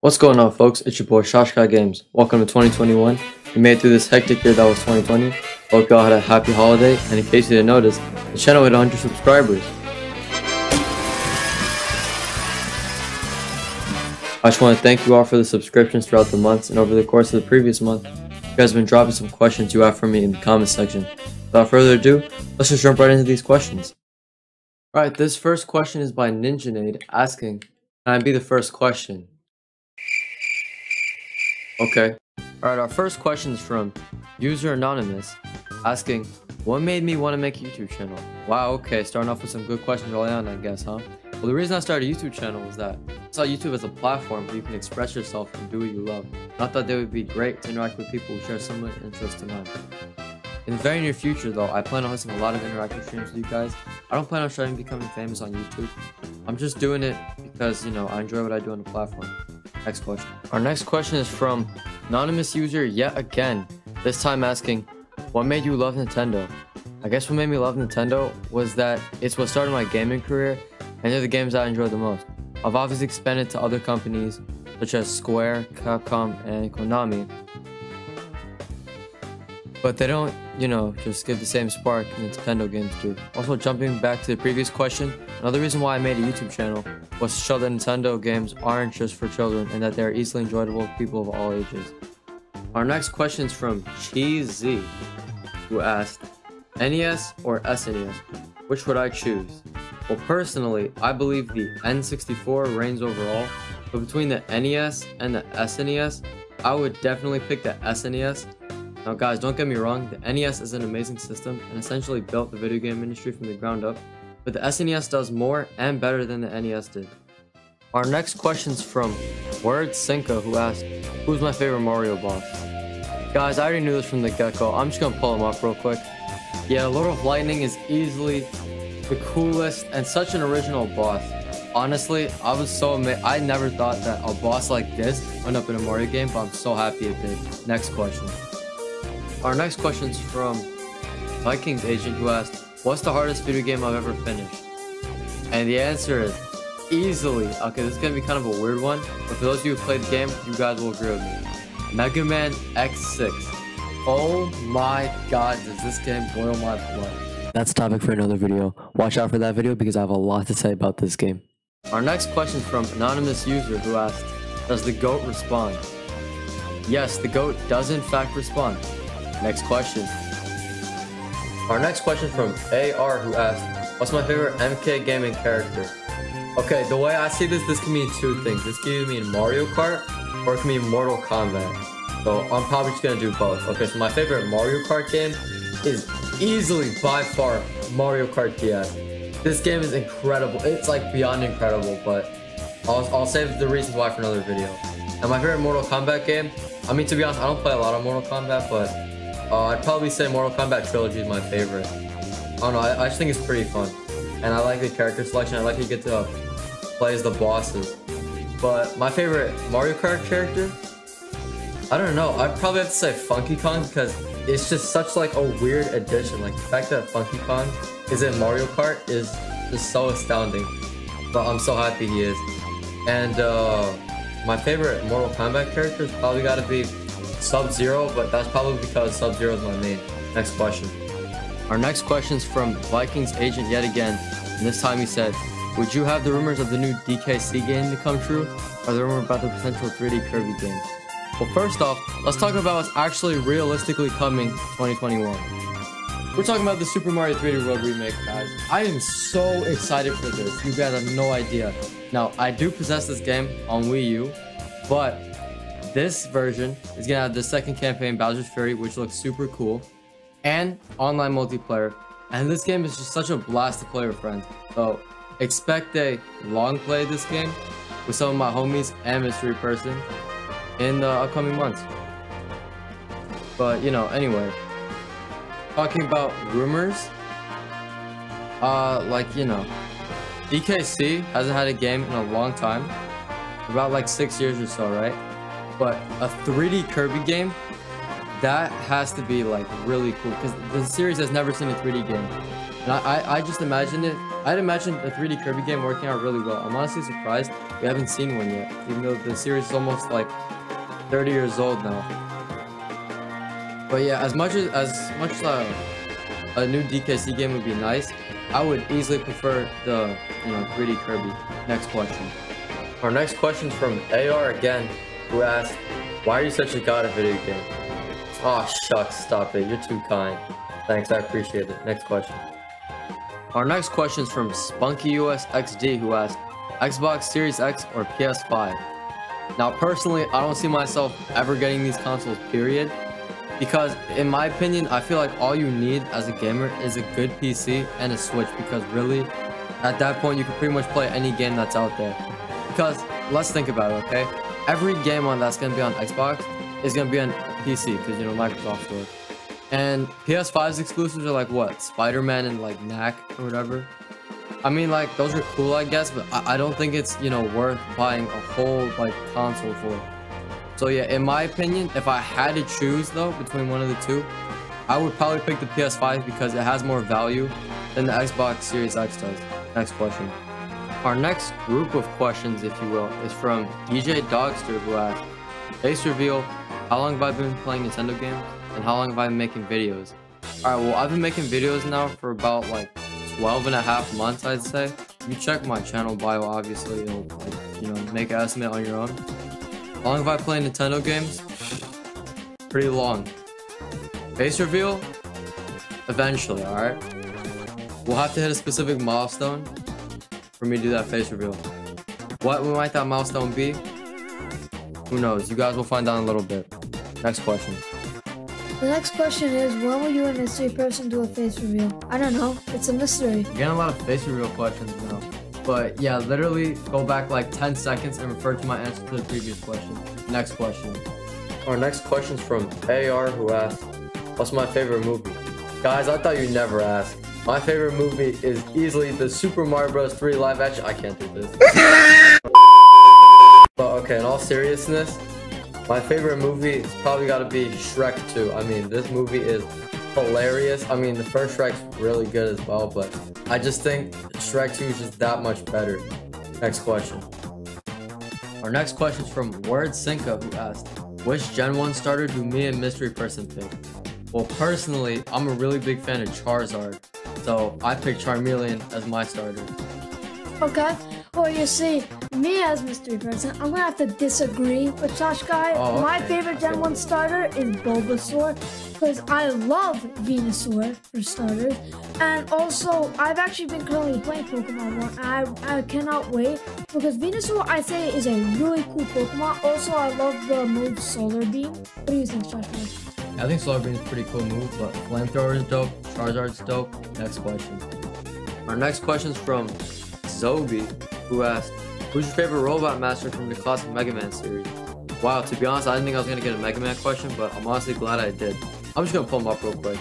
What's going on, folks? It's your boy Shaskai Games. Welcome to 2021. We made it through this hectic year that was 2020. Hope y'all had a happy holiday, and in case you didn't notice, the channel hit 100 subscribers. I just want to thank you all for the subscriptions throughout the months, and over the course of the previous month, you guys have been dropping some questions you have for me in the comment section. Without further ado, let's just jump right into these questions. Alright, this first question is by Ninjanade asking, can I be the first question? Okay. Alright, our first question is from User Anonymous asking, what made me want to make a YouTube channel? Wow, okay, starting off with some good questions early on, I guess, huh? Well, the reason I started a YouTube channel was that I saw YouTube as a platform where you can express yourself and do what you love. And I thought they would be great to interact with people who share similar interests to mine. In the very near future, though, I plan on hosting a lot of interactive streams with you guys. I don't plan on trying to becoming famous on YouTube. I'm just doing it because, I enjoy what I do on the platform. Next question. Our next question is from anonymous user yet again, this time asking, what made you love Nintendo? I guess what made me love Nintendo was that it's what started my gaming career, and they're the games I enjoy the most. I've obviously expanded to other companies such as Square, Capcom, and Konami, but they don't, just give the same spark Nintendo games do. Also, jumping back to the previous question, another reason why I made a YouTube channel was to show that Nintendo games aren't just for children and that they are easily enjoyable to people of all ages. Our next question is from Cheesy, who asked, NES or SNES? Which would I choose? Well, personally, I believe the N64 reigns overall, but between the NES and the SNES, I would definitely pick the SNES. Now guys, don't get me wrong, the NES is an amazing system and essentially built the video game industry from the ground up, but the SNES does more and better than the NES did. Our next question's from Word Cinca, who asked, who's my favorite Mario boss? Guys, I already knew this from the get-go. I'm just gonna pull him up real quick. Yeah, Lord of Lightning is easily the coolest and such an original boss. Honestly, I was so amazed. I never thought that a boss like this went up in a Mario game, but I'm so happy it did. Next question. Our next question is from Vikings Agent, who asked, what's the hardest video game I've ever finished? And the answer is easily, okay, this is going to be kind of a weird one, but for those of you who played the game, you guys will agree with me. Mega Man X6. Oh my god, does this game boil my blood. That's a topic for another video. Watch out for that video because I have a lot to say about this game. Our next question is from anonymous user who asked, does the GOAT respond? Yes, the GOAT does in fact respond. Next question. Our next question from AR, who asked, what's my favorite MK gaming character? Okay, the way I see this can mean two things. This can either mean Mario Kart or it can mean Mortal Kombat. So I'm probably just gonna do both. Okay, so my favorite Mario Kart game is easily by far Mario Kart DS. This game is incredible. It's like beyond incredible, but I'll save the reasons why for another video. And my favorite Mortal Kombat game, I mean, to be honest, I don't play a lot of Mortal Kombat, but I'd probably say Mortal Kombat Trilogy is my favorite. I don't know, I just think it's pretty fun. And I like the character selection, I like how you get to play as the bosses. But my favorite Mario Kart character, I don't know, I'd probably have to say Funky Kong because it's just such like a weird addition. Like the fact that Funky Kong is in Mario Kart is just so astounding. But I'm so happy he is. And my favorite Mortal Kombat character is probably gotta be Sub-Zero, but that's probably because Sub-Zero is my main. Next question. Our next question is from Vikings Agent yet again, and this time he said, would you have the rumors of the new DKC game to come true, or the rumor about the potential 3D Kirby game? Well, first off, let's talk about what's actually realistically coming 2021. We're talking about the Super Mario 3D World remake, guys. I am so excited for this. You guys have no idea. Now, I do possess this game on Wii U, but this version is gonna have the second campaign, Bowser's Fury, which looks super cool, and online multiplayer. And this game is just such a blast to play with friends. So expect a long play of this game with some of my homies and Mystery Person in the upcoming months. But anyway, talking about rumors, DKC hasn't had a game in a long time, about like 6 years or so, right? But a 3D Kirby game, that has to be like really cool because the series has never seen a 3D game. And I just imagine it. I'd imagine a 3D Kirby game working out really well. I'm honestly surprised we haven't seen one yet, even though the series is almost like 30 years old now. But yeah, as much as a new DKC game would be nice, I would easily prefer the 3D Kirby. Next question. Our next question is from AR again, who asked, "Why are you such a god of video game?" Oh shucks, stop it. You're too kind. Thanks, I appreciate it. Next question. Our next question is from spunkyus XD, who asked, "Xbox Series X or PS5?" Now, personally, I don't see myself ever getting these consoles, period. Because, in my opinion, I feel like all you need as a gamer is a good PC and a Switch. Because really, at that point, you can pretty much play any game that's out there. Because, let's think about it, okay? Every game that's going to be on Xbox is going to be on PC. Because, Microsoft Store. And PS5's exclusives are like, what? Spider-Man and, like, Knack or whatever. I mean, like, those are cool, I guess. But I don't think it's, worth buying a whole, like, console for. So yeah, in my opinion, if I had to choose though between one of the two, I would probably pick the PS5 because it has more value than the Xbox Series X does. Next question. Our next group of questions, if you will, is from djdogster, who asked, "Face reveal, how long have I been playing Nintendo games and how long have I been making videos?" Alright, well, I've been making videos now for about like 12.5 months, I'd say. You check my channel bio, obviously, it'll make an estimate on your own. How long have I played Nintendo games? Pretty long. Face reveal? Eventually, alright? We'll have to hit a specific milestone for me to do that face reveal. What might that milestone be? Who knows? You guys will find out in a little bit. Next question. The next question is, when will you and a mystery person do a face reveal? I don't know. It's a mystery. You're getting a lot of face reveal questions now. But yeah, literally go back like 10 seconds and refer to my answer to the previous question. Next question. Our next question is from AR, who asked, "What's my favorite movie?" Guys, I thought you'd never ask. My favorite movie is easily the Super Mario Bros. 3 live action. I can't do this. But okay, in all seriousness, my favorite movie has probably got to be Shrek 2. I mean, this movie is hilarious. I mean, the first Shrek's really good as well, but I just think Shrek 2 is just that much better. Next question. Our next question is from WordSynca, who asked, "Which Gen 1 starter do me and Mystery Person pick?" Well, personally, I'm a really big fan of Charizard, so I picked Charmeleon as my starter. Okay. Well, you see, me as mystery person, I'm gonna have to disagree with Shaskai. Oh, okay. My favorite Gen 1 starter is Bulbasaur, because I love Venusaur for starters. And also, I've actually been currently playing Pokemon more, and I cannot wait, because Venusaur, I say, is a really cool Pokemon. Also, I love the move Solar Beam. What do you think, Shaskai? I think Solar Beam is a pretty cool move, but Flamethrower is dope, Charizard's dope. Next question. Our next question is from Zobi, who asked, "Who's your favorite robot master from the classic Mega Man series?" Wow, to be honest, I didn't think I was going to get a Mega Man question, but I'm honestly glad I did. I'm just going to pull him up real quick.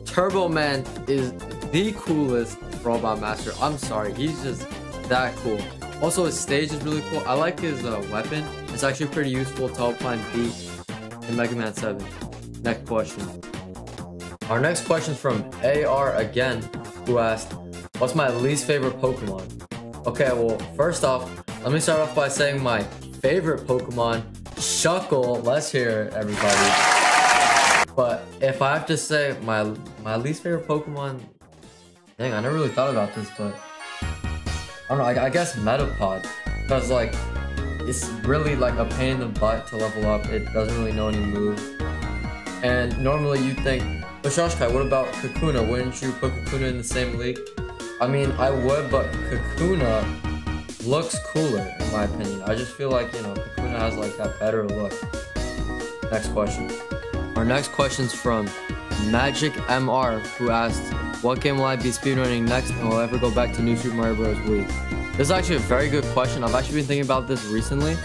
Turbo Man is the coolest robot master. I'm sorry, he's just that cool. Also, his stage is really cool. I like his weapon. It's actually pretty useful to help find B in Mega Man 7. Next question. Our next question is from AR again, who asked, "What's my least favorite Pokemon?" Okay, well, first off, let me start off by saying my favorite Pokemon, Shuckle. Let's hear it, everybody. But if I have to say my least favorite Pokemon, dang, I never really thought about this, but I don't know, I guess Metapod. Because, like, it's really, like, a pain in the butt to level up. It doesn't really know any moves. And normally you'd think, but Shaskai, what about Kakuna? Wouldn't you put Kakuna in the same league? I mean, I would, but Kakuna looks cooler, in my opinion. I just feel like, Kakuna has, like, that better look. Next question. Our next question's from Magic MR, who asked, "What game will I be speedrunning next, and will I ever go back to New Super Mario Bros. Wii?" This is actually a very good question. I've actually been thinking about this recently.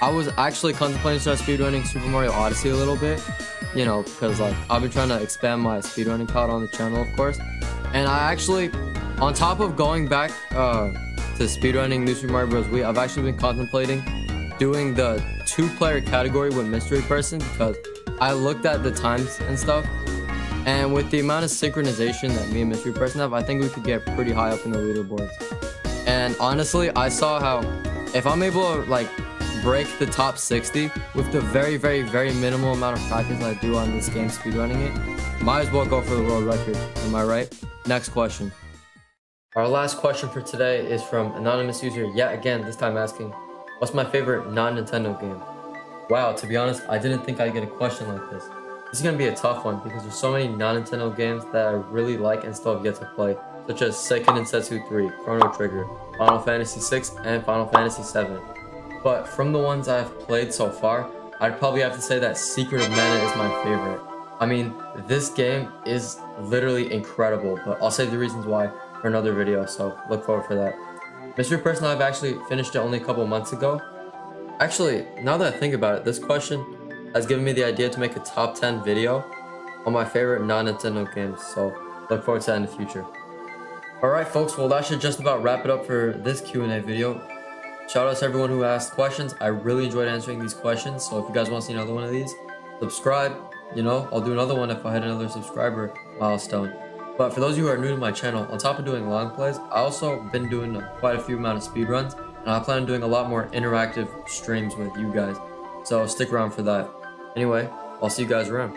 I was actually contemplating start speedrunning Super Mario Odyssey a little bit, because, like, I've been trying to expand my speedrunning clout on the channel, of course. And I actually, on top of going back to speedrunning New Super Mario Bros. Wii, I've actually been contemplating doing the 2-player category with Mystery Person, because I looked at the times and stuff, And with the amount of synchronization that me and Mystery Person have, I think we could get pretty high up in the leaderboards. And honestly, I saw how if I'm able to like break the top 60 with the very minimal amount of practice I do on this game speedrunning it, might as well go for the world record. Am I right? Next question. Our last question for today is from anonymous user yet again, this time asking, what's my favorite non-Nintendo game? Wow, to be honest, I didn't think I'd get a question like this. This is going to be a tough one because there's so many non-Nintendo games that I really like and still have yet to play, such as Seiken Densetsu 3, Chrono Trigger, Final Fantasy 6, and Final Fantasy 7. But from the ones I've played so far, I'd probably have to say that Secret of Mana is my favorite. I mean, this game is literally incredible, but I'll save the reasons why for another video, so look forward for that. Mystery Person, I've actually finished it only a couple months ago. Actually, now that I think about it, this question has given me the idea to make a top 10 video on my favorite non-Nintendo games, so look forward to that in the future. Alright folks, well that should just about wrap it up for this Q&A video. Shout out to everyone who asked questions. I really enjoyed answering these questions, so if you guys want to see another one of these, subscribe. You know, I'll do another one if I hit another subscriber milestone. But for those of you who are new to my channel, on top of doing long plays, I also been doing quite a few amount of speedruns, and I plan on doing a lot more interactive streams with you guys. So stick around for that. Anyway, I'll see you guys around.